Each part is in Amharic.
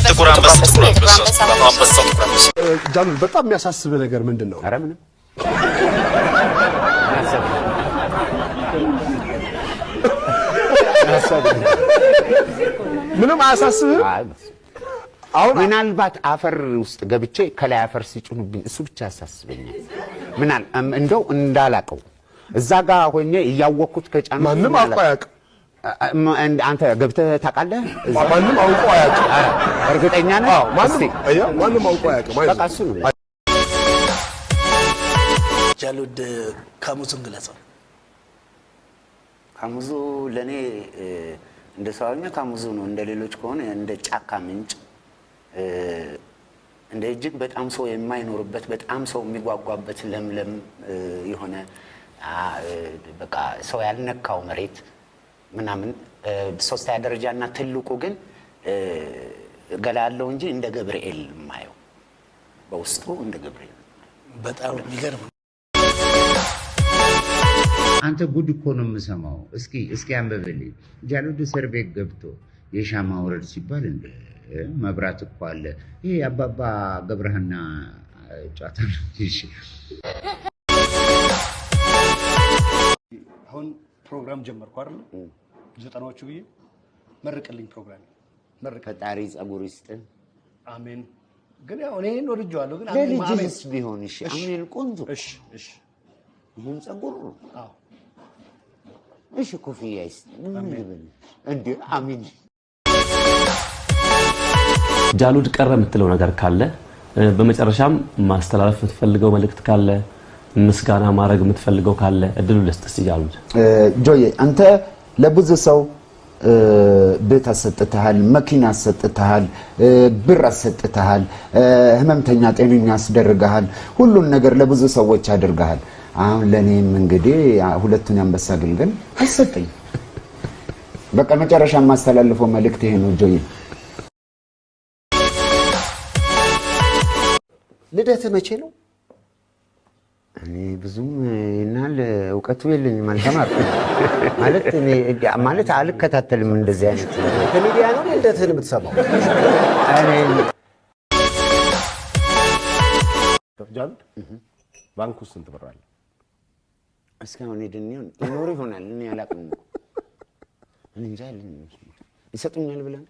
ጥቁር አንበሳ ጃሉ በጣም የሚያሳስብ ነገር ምንድነው? ኧረ ምንም ምንም አያሳስብም። አሁን ምናልባት አፈር ውስጥ ገብቼ ከላይ አፈር ሲጭኑብኝ እሱ ብቻ ያሳስበኛል። ምናል እንደው እንዳላቀው እዛ ጋር ሆኜ እያወቅኩት ከጫኑ ማንም አውቆ አያውቅም። አንተ ገብተህ ታውቃለህ? ማንም አውቆ አያውቅም። እርግጠኛ ነህ? ማንም አውቆ አያውቅም። በቃ እሱ ነው። ጃሉድ ካሙዙን ግለጸው። ካሙዙ ለኔ እንደ ሰውኛ ካሙዙ ነው። እንደ ሌሎች ከሆነ እንደ ጫካ ምንጭ እንደ እጅግ በጣም ሰው የማይኖርበት በጣም ሰው የሚጓጓበት ለምለም የሆነ በቃ ሰው ያልነካው መሬት ምናምን ሶስተኛ ደረጃና ትልቁ ግን ገላለው እንጂ እንደ ገብርኤል ማየው በውስጡ እንደ ገብርኤል በጣም የሚገርም አንተ ጉድ እኮ ነው የምሰማው። እስኪ አንበበልኝ። ጃሉድ እስር ቤት ገብቶ የሻማ ወረድ ሲባል እንደ መብራት እኮ አለ። ይሄ አባባ ገብረሃና ጫታ ነው። እሺ አሁን ፕሮግራም ጀመርኩ አይደል? 90ዎቹ ብዬ መርቅልኝ ፕሮግራም መርቅ። ፈጣሪ ጸጉር ይስጥህ። አሜን። ግን ያው እኔን ወድጄዋለሁ። ግን ለልጅስ ቢሆን እሺ። አሜን ቆንጆ። እሺ ይሁን ጸጉር። አዎ እሺ ኮፍያ ይስጥ። እንዴ አሜን። ጃሉድ ቀረ የምትለው ነገር ካለ በመጨረሻም ማስተላለፍ የምትፈልገው መልእክት ካለ ምስጋና ማድረግ የምትፈልገው ካለ እድሉ ልስጥስ። ጃሉድ ጆዬ አንተ ለብዙ ሰው ቤት አሰጥተሃል፣ መኪና አሰጥተሃል፣ ብር አሰጥተሃል፣ ህመምተኛ ጤነኛ አስደርገሃል፣ ሁሉን ነገር ለብዙ ሰዎች አድርገሃል። አሁን ለኔም እንግዲህ ሁለቱን አንበሳ ግልገል አሰጠኝ። በቃ መጨረሻ ማስተላለፈው መልእክት ይሄ ነው ጆዬ። ልደት መቼ ነው? እኔ ብዙም እናል እውቀቱ የለኝም። ማለት አልከታተልም እንደዚህ አይነት ከሚዲያ ነው ልደትህን የምትሰማው? ጃሉድ ባንክ ውስጥ ስንት ብር አለ? እስካሁን ሄደን ይኖር ይሆናል። እኔ አላውቅም። እኔ እንጃ ይሰጡኛል ብለን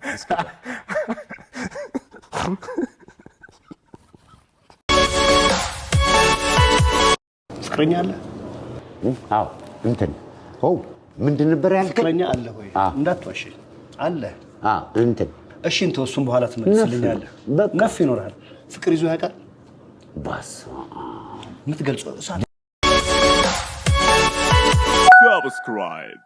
ፍቅረኛ አለ? አዎ እንትን ምንድን ነበር ያልከኝ? ፍቅረኛ አለ ወይ? እንዳትዋሽ። አለ? እንትን እሺ እንትን እሱን በኋላ ትመልስልኛለህ። ነፍ ይኖርሃል። ፍቅር ይዞ ያውቃል? ባስ የምትገልጸው Subscribe.